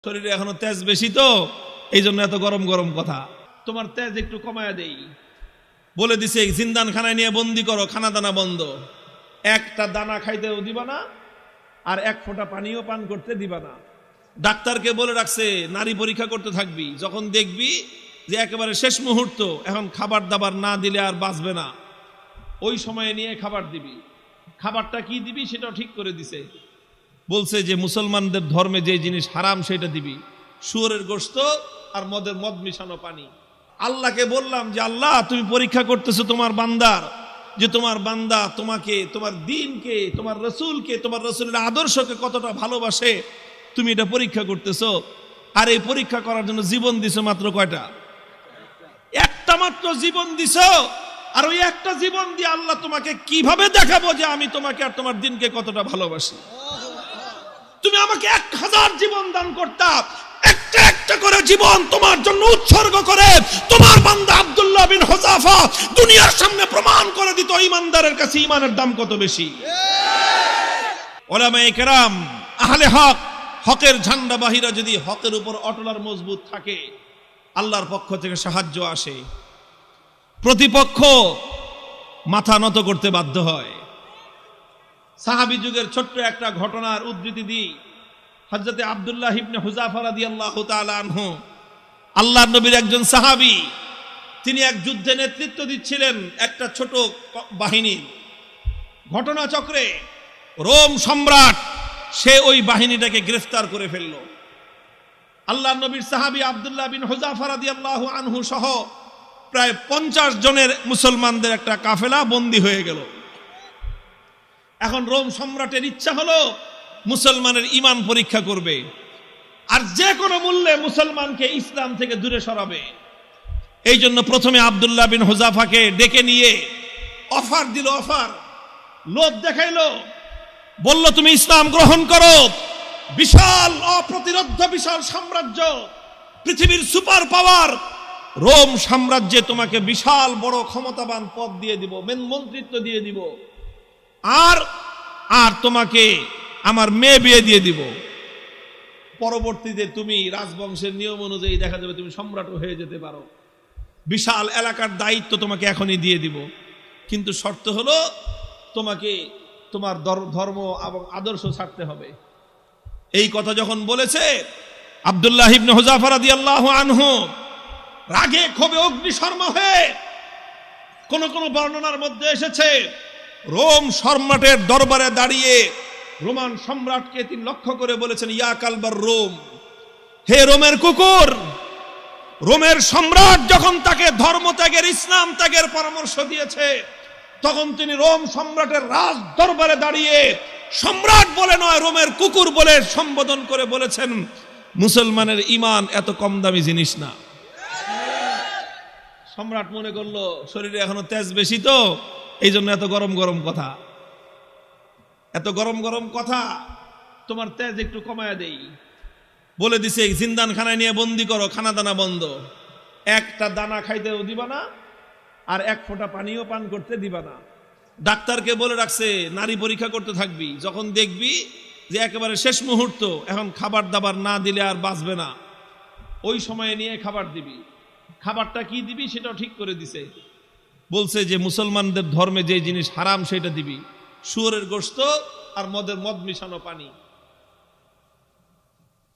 শরীরে এখনো তেজ বেশি তো এই জন্য এত গরম গরম কথা। তোমার তেজ একটু কমায়া দেই বলে দিছে, জিন্দান খানায় নিয়ে বন্দি করো, খানা দানা বন্ধ, একটা দানা খাইতেও দিবা না আর এক ফোঁটা পানিও পান করতে দিবা না। ডাক্তারকে বলে রাখছে নারী পরীক্ষা করতে থাকবি, যখন দেখবি যে একেবারে শেষ মুহূর্ত, এখন খাবার দাবার না দিলে আর বাঁচবে না, ওই সময়ে নিয়ে খাবার দিবি। খাবারটা কি দিবি সেটাও ঠিক করে দিছে, বলছে যে মুসলমানদের ধর্মে যে জিনিস হারাম সেটা দিবি, শুয়োরের গোশত আর মদ মিশানো পানি। আল্লাহকে বললাম যে আল্লাহ তুমি পরীক্ষা করতেছো তোমার বান্দার, যে তোমার বান্দা তোমাকে, তোমার দ্বীনকে, তোমার রসুলকে, তোমার রসুলের আদর্শকে কতটা ভালোবাসে তুমি এটা পরীক্ষা করতেছো। আর এই পরীক্ষা করার জন্য জীবন দিছো মাত্র কয়টা? একটা মাত্র জীবন দিছো। আর ওই একটা জীবন দিয়ে আল্লাহ তোমাকে কিভাবে দেখাবো যে আমি তোমাকে আর তোমার দ্বীনকে কতটা ভালোবাসি। তুমি আমাকে 1000 জীবন দান করতা, একটা একটা করে জীবন তোমার জন্য উৎসর্গ করে তোমার বান্দা আব্দুল্লাহ বিন হুযাফা দুনিয়ার সামনে প্রমাণ করে দিত ঈমানদারের কাছে ঈমানের দাম কত বেশি। উলামায়ে কেরাম, আহলে হক, হকের ঝান্ডাবাহীরা যদি হকের উপর অটল আর মজবুত থাকে, আল্লাহর পক্ষ থেকে সাহায্য আসে, প্রতিপক্ষ মাথা নত করতে বাধ্য হয়। সাহাবী যুগের ছোট্ট একটা ঘটনার উদ্ধৃতি দিই। হযরতে আব্দুল্লাহ ইবনে হুযাফা রাদিয়াল্লাহু তাআলা আনহু, আল্লাহর নবীর একজন সাহাবী, তিনি এক যুদ্ধে নেতৃত্ব দিচ্ছিলেন একটা ছোট বাহিনীর। ঘটনাচক্রে রোম সম্রাট সে ওই বাহিনীটাকে গ্রেফতার করে ফেলল। আল্লাহর নবীর সাহাবী আব্দুল্লাহ বিন হুযাফা রাদিয়াল্লাহু আনহু সহ প্রায় 50 জনের মুসলমানদের একটা কাফেলা বন্দী হয়ে গেল। এখন রোম সম্রাটের ইচ্ছা হলো মুসলমানের ঈমান পরীক্ষা করবে আর যে কোনো মূল্যে মুসলমানকে ইসলাম থেকে দূরে সরাবে। এই জন্য প্রথমে আব্দুল্লাহ বিন হুযাফাকে ডেকে নিয়ে অফার দিল, অফার, লোভ দেখাইলো, বলল তুমি ইসলাম গ্রহণ করো, বিশাল অপ্রতিরোধ্য বিশাল সাম্রাজ্য, পৃথিবীর সুপার পাওয়ার রোম সাম্রাজ্যে তোমাকে বিশাল বড় ক্ষমতাবান পদ দিয়ে দিব, মন্ত্রিত্ব দিয়ে দিব, আর আর তোমাকে আমার মেয়ে বিয়ে দিয়ে দিব। পরবর্তীতে তুমি রাজবংশের নিয়ম অনুযায়ী দেখা যাবে তুমি সম্রাটও হয়ে যেতে পারো, বিশাল এলাকার দায়িত্ব তোমাকে এখনই দিয়ে দিব, কিন্তু শর্ত হলো তোমাকে তোমার ধর্ম এবং আদর্শ ছাড়তে হবে। এই কথা যখন বলেছে, আব্দুল্লাহ ইবনে হুযাফা রাদিয়াল্লাহু আনহু রাগে ক্ষোভে অগ্নিশর্মা হয়ে, কোন কোন বর্ণনার মধ্যে এসেছে রোম সম্রাটের দরবারে দাঁড়িয়ে রোমান সম্রাটকে তিনি লক্ষ্য করে বলেছেন, ইয়া কালবার রোম, হে রোমের কুকুর। রোমের সম্রাট যখন তাকে ধর্ম ত্যাগের, ইসলাম ত্যাগের পরামর্শ দিয়েছে, তখন তিনি রোম সম্রাটের রাজ দরবারে দাঁড়িয়ে সম্রাট বলে নয়, রোমের কুকুর বলে সম্বোধন করে বলেছেন, মুসলমানের ঈমান এত কম দামি জিনিস না। সম্রাট মনে করলো শরীরে এখনো তেজ বেশি তো এই জন্য এত গরম গরম কথা। এত গরম গরম কথা, তোমার তেজ একটু কমায়া দেই বলে দিছে, জিন্দান খানায় নিয়ে বন্দি করো, খানা দানা বন্ধ, একটা দানা খাইতেও দিবা না আর এক ফোঁটা পানিও পান করতে দিবা না। ডাক্তারকে বলে রাখছে নারী পরীক্ষা করতে থাকবি, যখন দেখবি যে একেবারে শেষ মুহূর্ত, এখন খাবার দাবার না দিলে আর বাঁচবে না, ওই সময়ে নিয়ে খাবার দিবি। খাবারটা কি দিবি সেটাও ঠিক করে দিছে, বলছে যে মুসলমানদের ধর্মে যে জিনিস হারাম সেটা দিবি, শুয়োরের গোশত আর মদ মিশানো পানি।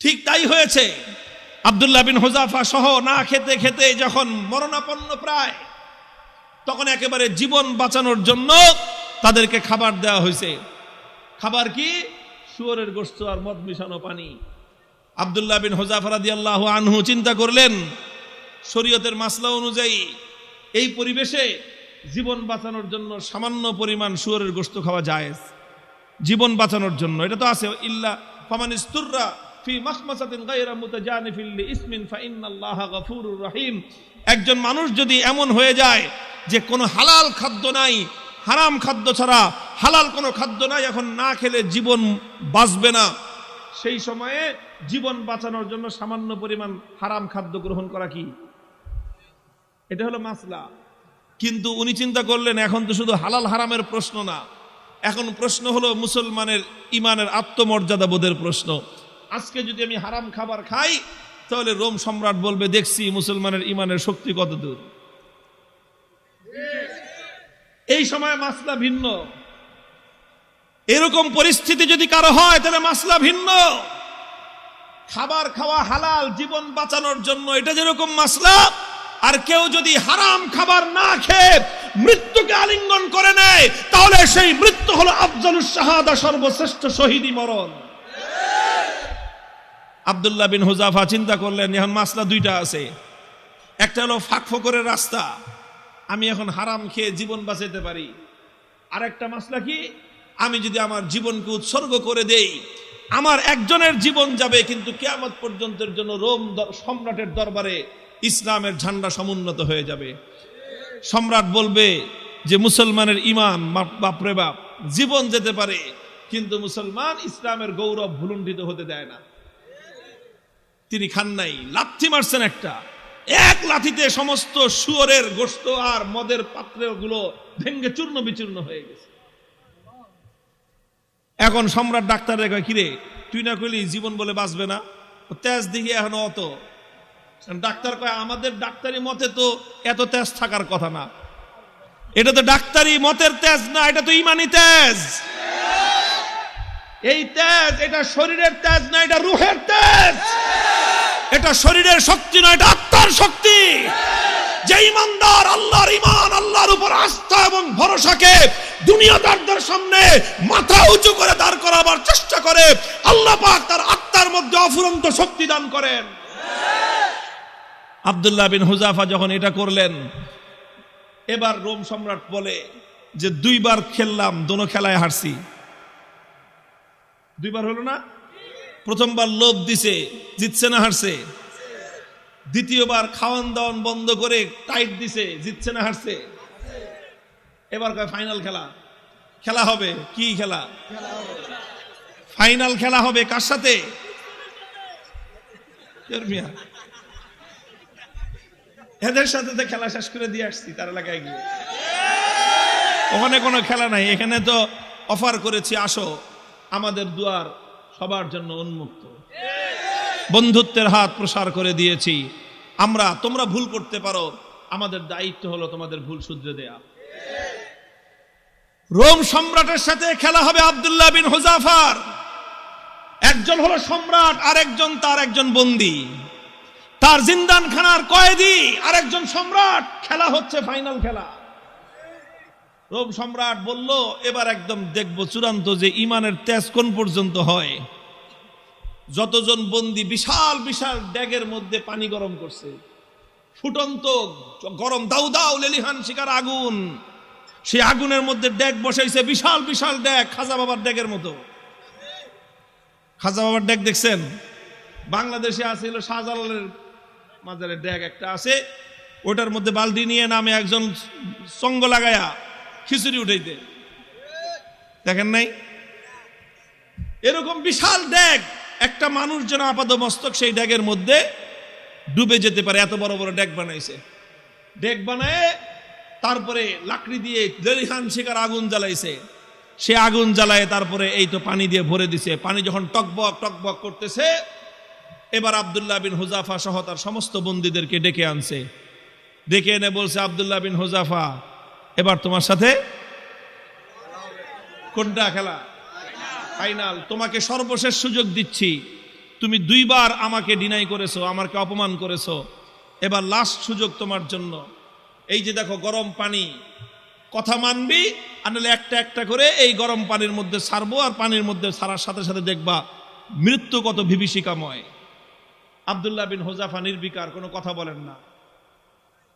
ঠিক তাই হয়েছে। আব্দুল্লাহ বিন হুযাফা সহ না খেতে খেতে যখন মরণাপন্ন প্রায়, তখন একেবারে জীবন বাঁচানোর জন্য তাদেরকে খাবার দেওয়া হয়েছে। খাবার কি? শুয়োরের গোশত আর মদ মিশানো পানি। আব্দুল্লাহ বিন হুযাফা রাদিয়াল্লাহু আনহু চিন্তা করলেন, শরীয়তের মাসলা অনুযায়ী এই পরিবেশে জীবন বাঁচানোর জন্য সামান্য পরিমাণ শুয়োরের গোশত খাওয়া জায়েজ, জীবন বাঁচানোর জন্য। এটা তো আছে, ইল্লা ফামানিস্তুররা ফি মাখমাসাতিন গায়রা মুতাজানিফিল লিইসমিন ফাইন্নাল্লাহা গফুরুর রহিম। একজন মানুষ যদি এমন হয়ে যায় যে কোনো হালাল খাদ্য নাই, হারাম খাদ্য ছাড়া হালাল কোনো খাদ্য নাই, এখন না খেলে জীবন বাঁচবে না, সেই সময়ে জীবন বাঁচানোর জন্য সামান্য পরিমাণ হারাম খাদ্য গ্রহণ করা কি, এটা হলো মাসলা। কিন্তু উনি চিন্তা করলেন এখন তো শুধু হালাল হারামের প্রশ্ন না, এখন প্রশ্ন হলো মুসলমানের ঈমানের আত্মমর্যাদা বোধের প্রশ্ন। আজকে যদি আমি হারাম খাবার খাই তাহলে রোম সম্রাট বলবে দেখছি মুসলমানের ইমানের শক্তি কত দূর। এই সময় মাসলা ভিন্ন। এরকম পরিস্থিতি যদি কারো হয় তাহলে মাসলা ভিন্ন। খাবার খাওয়া হালাল জীবন বাঁচানোর জন্য, এটা যেরকম মাসলা, আর কেউ যদি হারাম খাবার না খেয়ে মৃত্যুকে আলিঙ্গন করে নেয় তাহলে সেই মৃত্যু হলো আফজালুস শাহাদা, সর্বশ্রেষ্ঠ শহীদি মরণ। আব্দুল্লাহ বিন হুযাফা চিন্তা করলেন এখন মাসলা দুইটা আছে, একটা হলো ফাঁকফোকরের রাস্তা, আমি এখন হারাম খেয়ে জীবন বাঁচাতে পারি, আর একটা মাসলা কি, আমি যদি আমার জীবনকে উৎসর্গ করে দেই আমার একজনের জীবন যাবে কিন্তু কিয়ামত পর্যন্তের জন্য রোম সম্রাটের দরবারে ইসলামের ঝান্ডা সমুন্নত হয়ে যাবে। সম্রাট বলবে যে মুসলমানের ইমান বাপরে বাপ, জীবন যেতে পারে কিন্তু মুসলমান ইসলামের গৌরব ভুলুণ্ঠিত হতে দেয় না। তিনি খান নাই, লাথি মারছেন একটা, এক লাথিতে সমস্ত শুয়োরের গোশত আর মদের পাত্রগুলো ভেঙ্গে চূর্ণ বিচূর্ণ হয়ে গেছে। এখন সম্রাট ডাক্তারের কয় কিরে তুই না কইলি জীবন বলে বাঁচবে না, তেজ দিকে এখন অত। ডাক্তার কয় আমাদের ডাক্তারি মতে তো এত তেজ থাকার কথা না, এটা তো ডাক্তারি মতের তেজ না, এটা তো ইমানি তেজ। এই তেজ এটা শরীরের তেজ না, এটা রুহের তেজ। এটা শরীরের শক্তি নয়, এটা আত্মার শক্তি। যে ইমানদার আল্লাহর ইমান, আল্লাহর উপর আস্থা এবং ভরসাকে দুনিয়াদারদের সামনে মাথা উঁচু করে দাঁড় করাবার চেষ্টা করে, আল্লাহ পাক তার আত্মার মধ্যে অফুরন্ত শক্তি দান করেন। আব্দুল্লাহ বিন হুযাফা যখন এটা করলেন, এবার রোম সম্রাট বলে যে দুইবার খেললাম, দোনো খেলায় হারছি। দুইবার হলো না, প্রথমবার লোভ দিছে, জিতছে না হারছে। দ্বিতীয়বার খাওয়ান দাওয়ান বন্ধ করে টাইট দিছে, জিতছে না হারছে। এবার কয় ফাইনাল খেলা, খেলা হবে। কি খেলা? ফাইনাল খেলা হবে কার সাথে? এদের সাথে তো খেলা শেষ করে দিয়ে আসছি তার এলাকায় গিয়ে। ওখানে কোনো খেলা নাই, এখানে তো অফার করেছি আসো, আমাদের দুয়ার সবার জন্য উন্মুক্ত, বন্ধুত্বের হাত প্রসার করে দিয়েছি আমরা। তোমরা ভুল করতে পারো, আমাদের দায়িত্ব হলো তোমাদের ভুল শুধরে দেয়া। রোম সম্রাটের সাথে খেলা হবে আব্দুল্লাহ বিন হুযাফার। একজন হলো সম্রাট আর একজন তার একজন বন্দী, তার জিন্দানখানার কয়েদি আর একজন সম্রাট। খেলা হচ্ছে ফাইনাল খেলা। রোম সম্রাট বলল এবার একদম দেখবো চূড়ান্ত যে ইমানের তেজ কোন পর্যন্ত হয়। যতজন বন্দী বিশাল বিশাল ড্যাগের মধ্যে পানি গরম করছে, ফুটন্ত গরম দাউ দাউ লেলিহান শিকার আগুন, সেই আগুনের মধ্যে ড্যাগ বসাইছে, বিশাল বিশাল ড্যাগ, খাজা বাবার ড্যাগের মতো। খাজা বাবার ড্যাগ দেখছেন? বাংলাদেশে আছে হলো শাহজালালের মাজারের ড্যাগ একটা আছে, ওটার মধ্যে বালতি নিয়ে নামে একজন সঙ্গ লাগায়া খিচুড়ি উঠাইতে, দেখেন নাই? এরকম বিশাল ড্যাগ, একটা মানুষ যেন আপাত মস্তক সেই ড্যাগের মধ্যে ডুবে যেতে পারে, এত বড় বড় ড্যাগ বানাইছে। ড্যাগ বানায় তারপরে লাকড়ি দিয়ে লেলিহান শিকার আগুন জ্বালাইছে, সে আগুন জ্বালায় তারপরে এই তো পানি দিয়ে ভরে দিছে। পানি যখন টকবক টকবক করতেছে, এবার আব্দুল্লাহ বিন হুযাফা সহ তার সমস্ত বন্দীদেরকে ডেকে আনছে। ডেকে এনে বলছে, আব্দুল্লাহ বিন হুযাফা এবার তোমার সাথে কোনটা খেলা? ফাইনাল। তোমাকে সর্বশেষ সুযোগ দিচ্ছি, তুমি দুইবার আমাকে ডিনাই করেছো, আমাকে অপমান করেছো, এবার লাস্ট সুযোগ তোমার জন্য। এই যে দেখো গরম পানি, কথা মানবি আর নাহলে একটা একটা করে এই গরম পানির মধ্যে ছাড়বো, আর পানির মধ্যে ছাড়ার সাথে সাথে দেখবা মৃত্যু কত বিভীষিকাময়। আব্দুল্লাহ বিন হুযাফা নির্বিকার, কোনো কথা বলেন না।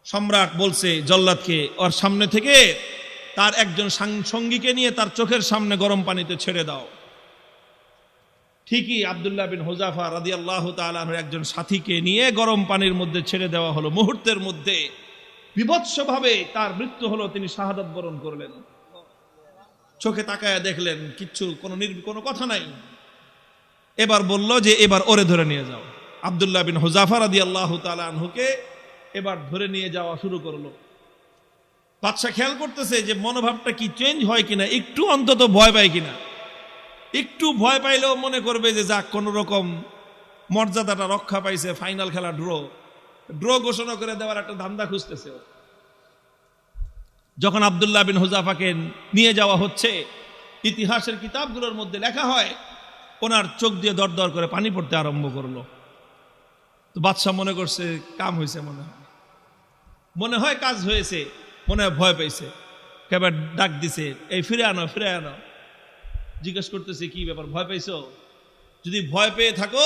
সম্রাট বলছে জল্লাদকে ওর সামনে থেকে তার একজন সঙ্গীকে নিয়ে তার চোখের সামনে গরম পানিতে ছেড়ে দাও। ঠিকই আব্দুল্লাহ বিন হুযাফা রাদিয়াল্লাহু তাআলা আনহু একজন সাথীকে নিয়ে গরম পানির মধ্যে ছেড়ে দেওয়া হলো। মুহূর্তের মধ্যে বিভৎসভাবে তার মৃত্যু হলো, তিনি শাহাদাত বরণ করলেন। চোখে তাকায়া দেখলেন কিচ্ছু, কোনো কথা নাই। এবার বলল যে এবার ওরে ধরে নিয়ে যাও। আব্দুল্লাহ বিন হুযাফা রাদিয়াল্লাহু তাআলা আনহুকে এবার ধরে নিয়ে যাওয়া শুরু করলো। বাদশা খেয়াল করতেছে যে মনোভাবটা কি চেঞ্জ হয় কিনা, একটু অন্তত ভয় পায় কিনা। একটু ভয় পাইলেও মনে করবে যে যাক কোন রকম মর্যাদাটা রক্ষা পাইছে, ফাইনাল খেলা ড্র ঘোষণা করে দেওয়ার একটা ধান্দা খুঁজতেছে। যখন আব্দুল্লাহ বিন হুযাফাকে নিয়ে যাওয়া হচ্ছে, ইতিহাসের কিতাবগুলোর মধ্যে লেখা হয় ওনার চোখ দিয়ে দরদর করে পানি পড়তে আরম্ভ করলো। তো বাদশাহ মনে করছে কাম হয়েছে, মনে হয় কাজ হয়েছে, মনে হয় ভয় পাইছে, কেবল ডাক দিছে, এই ফিরে আনো। জিজ্ঞেস করতেছে কি ব্যাপার, ভয় পাইছো? যদি ভয় পেয়ে থাকো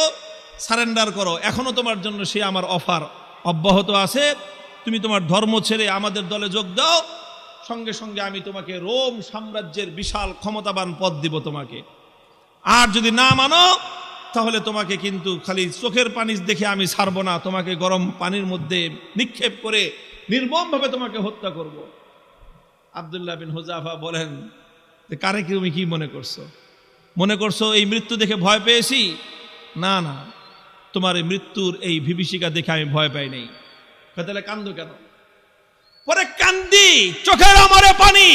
সারেন্ডার করো, এখনো তোমার জন্য সে আমার অফার অব্যাহত আছে, তুমি তোমার ধর্ম ছেড়ে আমাদের দলে যোগ দাও, সঙ্গে সঙ্গে আমি তোমাকে রোম সাম্রাজ্যের বিশাল ক্ষমতাবান পদ দিব তোমাকে। আর যদি না মানো তাহলে তোমাকে কিন্তু খালি চোখের পানি দেখে আমি ছাড়বো না, তোমাকে গরম পানির মধ্যে নিক্ষেপ করে নির্মমভাবে তোমাকে হত্যা করব। আব্দুল্লাহ বিন হুযাফা বলেন, কারে তুমি কি মনে করছো এই মৃত্যু দেখে ভয় পেয়েছি? না, তোমার এই মৃত্যুর এই বিভীষিকা দেখে আমি ভয় পাই নাই। তাহলে কান্দো কেন? পরে কান্দি, চোখের আমারে পানি,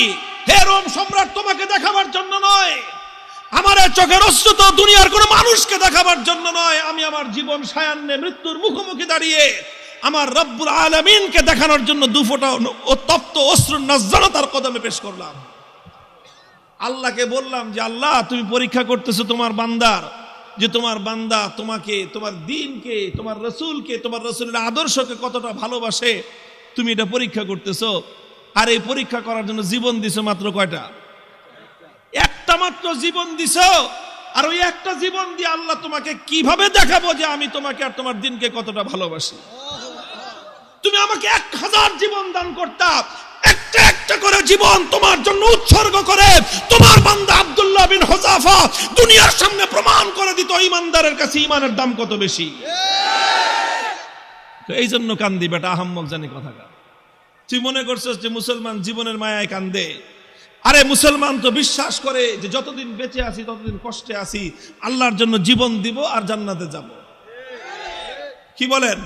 হে রোম সম্রাট, তোমাকে দেখাবার জন্য নয়, আমার চোখের অশ্রু তো দুনিয়ার কোন মানুষকে দেখাবার জন্য নয়, আমি আমার জীবন সায়ান্নে মৃত্যুর মুখোমুখি দাঁড়িয়ে আমার রব্বুল আলামিনকে দেখানোর জন্য দুফোঁটা তপ্ত অশ্রুর নজরানা তার কদমে পেশ করলাম। আল্লাহকে বললাম যে আল্লাহ, তুমি পরীক্ষা করতেছো তোমার বান্দার, যে তোমার বান্দা তোমাকে, তোমার দ্বীনকে, তোমার রাসূলকে, তোমার রাসূলের আদর্শকে কতটা ভালোবাসে, তুমি এটা পরীক্ষা করতেছো। আর এই পরীক্ষা করার জন্য জীবন দিছো মাত্র কয়টা? একটা মাত্র জীবন দিছো। আর ওই একটা জীবন দিয়ে আল্লাহ তোমাকে কিভাবে দেখাবো যে আমি তোমাকে আর তোমার দ্বীনকে কতটা ভালোবাসি? তুমি আমাকে 1000 জীবন দান করতা, একটা একটা করে জীবন তোমার জন্য উৎসর্গ করে তোমার বান্দা আব্দুল্লাহ বিন হুযাফা দুনিয়ার সামনে প্রমাণ করে দিত ঈমানদারের কাছে ঈমানের দাম কত বেশি। তো এই জন্য কান্দি বেটা, আহাম্মক জানি কথাটা। তুই মনে করছিস যে মুসলমান জীবনের মায়ায় কান্দে? আরে মুসলমান তো বিশ্বাস করে যে যতদিন বেঁচে আছি ততদিন কষ্টে আছি, আল্লাহর জন্য জীবন দিব আর জান্নাতে যাব। কি বলেন?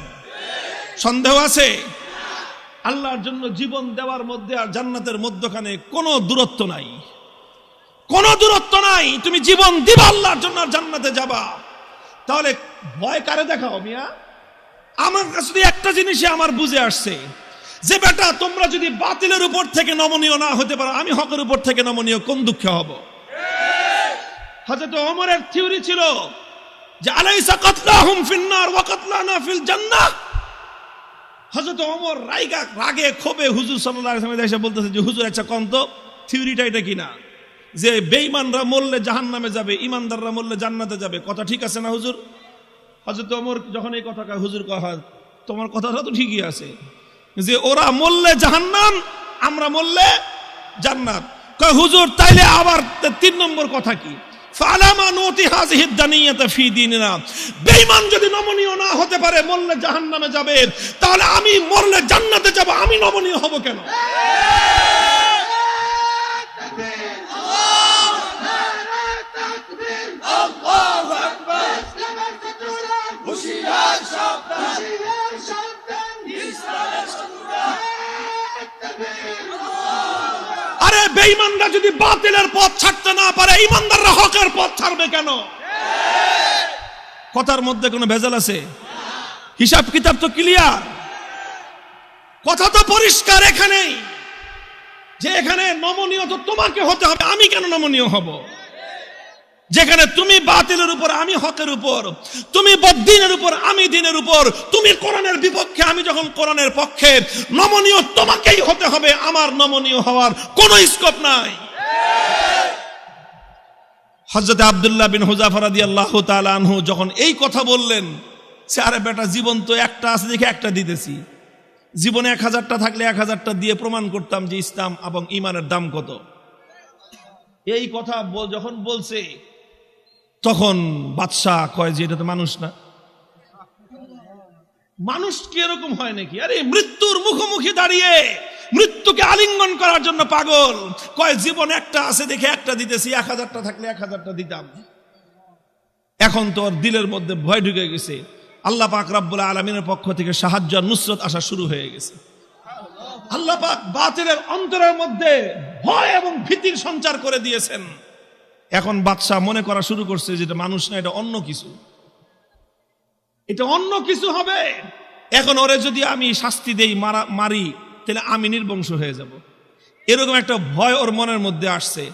সন্দেহ আছে? আল্লাহর জন্য জীবন দেওয়ার মধ্যে আর জান্নাতের মধ্যখানে কোনো দূরত্ব নাই, কোনো দূরত্ব নাই। তুমি জীবন দিবা আল্লাহর জন্য আর জান্নাতে যাবা। তাহলে ভয় কারে দেখাও মিয়া? আমার কাছে একটা জিনিসই আমার বুঝে আসছে, যে বেটা তোমরা যদি বাতিলের উপর থেকে নমনীয় না হতে পারো, আমি হকের উপর থেকে নমনীয় কোন দুঃখে হব? হযরত ওমরের থিওরি ছিল যে আলাইসা কাতলাহুম ফিন্নার ওয়া কাতলানা ফিল জান্নাহ। হযরত ওমর রাগে ক্ষোভে হুজুর সাল্লাল্লাহু আলাইহি ওয়াসাল্লাম এসে বলতেছে যে হুজুর আচ্ছা কোন তো থিওরিটা এটা কিনা, যে বেঈমানরা মরলে জাহান্নামে যাবে, ঈমানদাররা মরলে জান্নাতে যাবে, কথা ঠিক আছে না হুজুর? হযরত ওমর যখন এই কথা কয়, হুজুর কয় তোমার কথাটা তো ঠিকই আছে, যে ওরা মরলে জাহান্নাম, আমরা মরলে জান্নাত। কয় হুজুর তাইলে আবার 3 নম্বর কথা কি? ফালামা নুতি হাযিহি দানিয়াতা ফি দীনিনা। বেঈমান যদি নমনীয় না হতে পারে, মরলে জাহান্নামে যাবে, তাহলে আমি মরলে জান্নাতে যাব, আমি নমনীয় হব কেন? আল্লাহু আকবার। হুশিয়ার সাবধান, আরে বেঈমানরা যদি বাতিলের পথ ছাড়তে না পারে, ঈমানদাররা হকের পথ ছাড়বে কেন? কথার মধ্যে কোনো ভেজাল আছে? হিসাব কিতাব তো ক্লিয়ার, কথা তো পরিষ্কার এখানেই, যে এখানে নমনীয় তো তোমাকে হতে হবে, আমি কেন নমনীয় হব? যেখানে তুমি বাতিলের উপর, আমি হকের উপর, তুমি বদ্দীনের উপর, আমি দ্বীনের উপর, তুমি কোরআনের বিপক্ষে, আমি যখন কোরআনের পক্ষে, নমনীয় তোমাকেই হতে হবে, আমার নমনীয় হওয়ার কোনো স্কোপ নাই। হযরত আব্দুল্লাহ বিন হুযাফা রাদিয়াল্লাহু তাআলা আনহু যখন এই কথা বললেন, সে আরে বেটা জীবন তো একটা আছে দেখে একটা দিতেছি, জীবনে 1000টা থাকলে 1000টা দিয়ে প্রমাণ করতাম যে ইসলাম এবং ঈমানের দাম কত। এই কথা যখন বলছে, তখন বাদশাহ কয় যে এটা তো মানুষ না, মানুষ কি এরকম হয় নাকি? আরে মৃত্যুর মুখোমুখি দাঁড়িয়ে মৃত্যুকে আলিঙ্গন করার জন্য পাগল। কয় জীবন একটা আছে দেখে একটা দিতেছি, 1000টা থাকলে 1000টা দিতাম। এখন তো ওর দিলের মধ্যে ভয় ঢুকে গেছে, আল্লাহ পাক রব্বুল আলামিনের পক্ষ থেকে সাহায্য আর নুসরত আসা শুরু হয়ে গেছে। আল্লাহ পাক বাতিলের অন্তরের মধ্যে ভয় এবং ভীতির সঞ্চার করে দিয়েছেন। এখন বাদশাহ মনে করা শুরু করছে যেটা মানুষ না, এটা অন্য কিছু, এটা অন্য কিছু হবে। এখন ওরে যদি আমি শাস্তি দেই, মারি, তাহলে আমি নির্বংশ হয়ে যাব, এরকম একটা ভয় ওর মনের মধ্যে আসছে।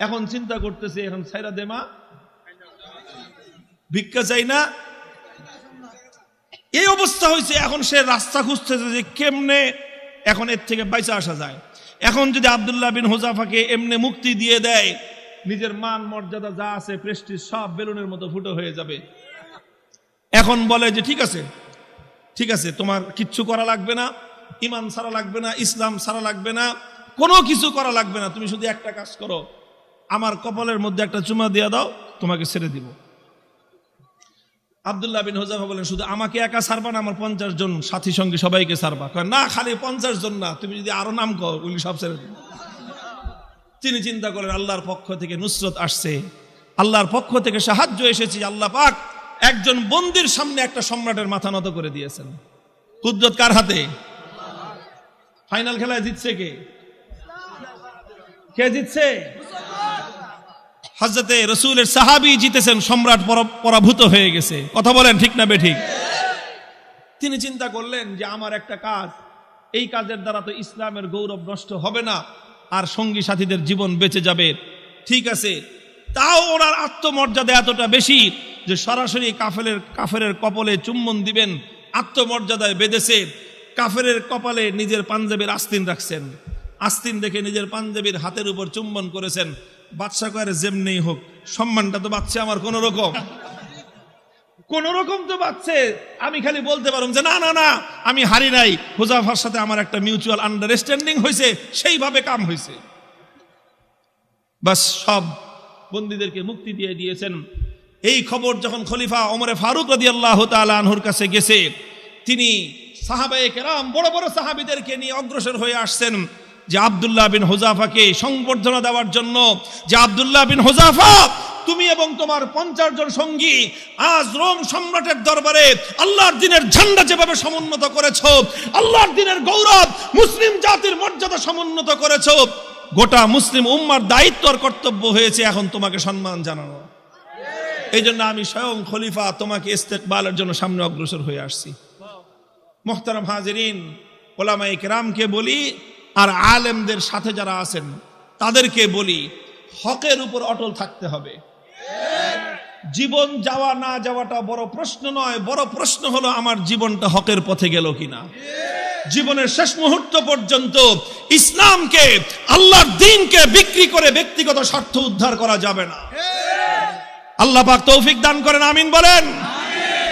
এখন চিন্তা করতেছে, এখন ছাইরা দেমা, ভিক্ষা চাই না, এই অবস্থা হয়েছে। এখন সে রাস্তা খুঁজতেছে যে কেমনে এখন এর থেকে বাইচা আসা যায়। এখন যদি আব্দুল্লাহ বিন হুযাফাকে এমনি মুক্তি দিয়ে দেয়, নিজের মান মর্যাদা যা আছে, প্রেস্টিজ সব বেলুনের মতো ফুটো হয়ে যাবে। এখন বলে যে ঠিক আছে, ঠিক আছে, তোমার কিচ্ছু করা লাগবে না, ইমান ছাড়া লাগবে না, ইসলাম ছাড়া লাগবে না, কোনো কিছু করা লাগবে না, তুমি শুধু একটা কাজ করো, আমার কপালের মধ্যে একটা চুমা দিয়ে দাও, তোমাকে ছেড়ে দিব। আব্দুল্লাহ বিন হুযাফা বলেন, শুধু আমাকে একা ছাড়বা না, আমার 50 জন সাথী সঙ্গী সবাইকে ছাড়বা। কয় না, খালি 50 জন না, তুমি যদি আরো নাম কর, ওগুলি সব ছেড়ে দিবে। তিনি চিন্তা করেন, আল্লাহর পক্ষ থেকে নুসরত আসছে, আল্লাহর পক্ষ থেকে সাহায্য এসেছে। আল্লাহ পাক একজন বন্দির সামনে একটা সম্রাটের মাথা নত করে দিয়েছেন। কুদরত কার হাতে? ফাইনাল খেলায় জিতছে কে? কে জিতছে? হযরতে রাসূলের সাহাবী জিতেছেন, সম্রাট পরাভূত হয়ে গেছে। কথা বলেন ঠিক না বেঠিক? তিনি চিন্তা করলেন যে আমার একটা কাজ, এই কাজের দ্বারা তো ইসলামের গৌরব নষ্ট হবে না, আর সঙ্গী সাথীদের জীবন বেঁচে যাবে। ঠিক আছে, তাও ওনার আত্মমর্যাদা এতটা বেশি যে সরাসরি কাফেরের কপালে চুম্বন দিবেন, আত্মমর্যাদায় বেঁধেছে। কাফেরের কপালে নিজের পাঞ্জাবির আস্তিন রাখছেন, আস্তিন দেখে নিজের পাঞ্জাবির হাতের উপর চুম্বন করেছেন। বাদশা কয়, যেমনি হোক সম্মানটা তো বাঁচছে আমার, কোন রকম তো বাঁচছে। আমি খালি বলতে পারুম যে না না না, আমি হারি নাই, হুযাফার সাথে আমার একটা মিউচুয়াল আন্ডারস্ট্যান্ডিং হয়েছে, সেইভাবে কাম হয়েছে। বাস সব বন্দীদেরকে মুক্তি দিয়ে দিয়েছেন। এই খবর যখন খলিফা ওমরে ফারুক রাদিয়াল্লাহু তাআলা আনহুর কাছে গেছে, তিনি সাহাবায়ে কেরাম বড় বড় সাহাবীদেরকে নিয়ে অগ্রসর হয়ে আসছেন যে আব্দুল্লাহ বিন হুযাফাকে সংবর্ধনা দেওয়ার জন্য, যে আব্দুল্লাহ বিন হুযাফা, তুমি এবং তোমার 50 জন সঙ্গী আজ রোম সম্রাটের দরবারে আল্লাহর দ্বীনের ঝান্ডা যেভাবে সমুন্নত করেছো, আল্লাহর দ্বীনের গৌরব, মুসলিম জাতির মর্যাদা সমুন্নত করেছো, গোটা মুসলিম উম্মার দায়িত্ব আর কর্তব্য হয়েছে এখন তোমাকে সম্মান জানানো। এই জন্য আমি স্বয়ং খলিফা তোমাকে ইস্তেকবালের জন্য সামনে অগ্রসর হয়ে আসছি। মুহতারাম হাজিরিন, উলামায়ে কেরামকে বলি, আর আলেমদের সাথে যারা আছেন তাদেরকে বলি, হকের উপর অটল থাকতে হবে। জীবন যাওয়া না যাওয়াটা বড় প্রশ্ন নয়, বড় প্রশ্ন হলো আমার জীবনটা হকের পথে গেল কিনা। জীবনের শেষ মুহূর্ত পর্যন্ত ইসলামকে, আল্লাহর দ্বীনকে বিক্রি করে ব্যক্তিগত স্বার্থ উদ্ধার করা যাবে না। আল্লাহ পাক তৌফিক দান করেন, আমিন বলেন।